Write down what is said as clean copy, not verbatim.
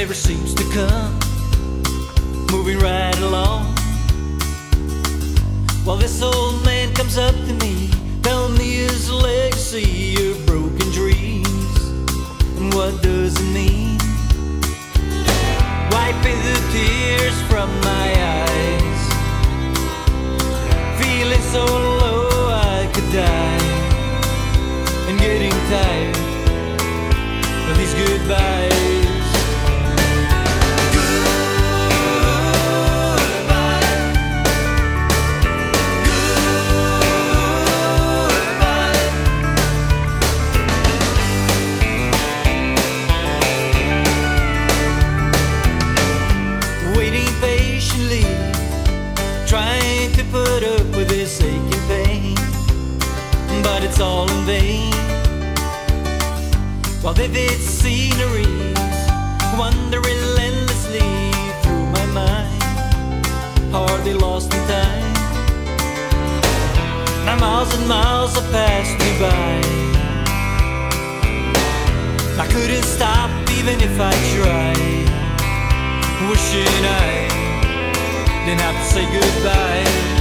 never seems to come, moving right along. While this old man comes up to me, telling me his legacy of broken dreams. And what does it mean? Wiping the tears from my eyes, feeling so low I could die, and getting tired of these goodbyes. Trying to put up with this aching pain, but it's all in vain. While vivid sceneries wander relentlessly through my mind, hardly lost in time. Now miles and miles have passed me by. I couldn't stop even if I tried, wishing I didn't have to say goodbye.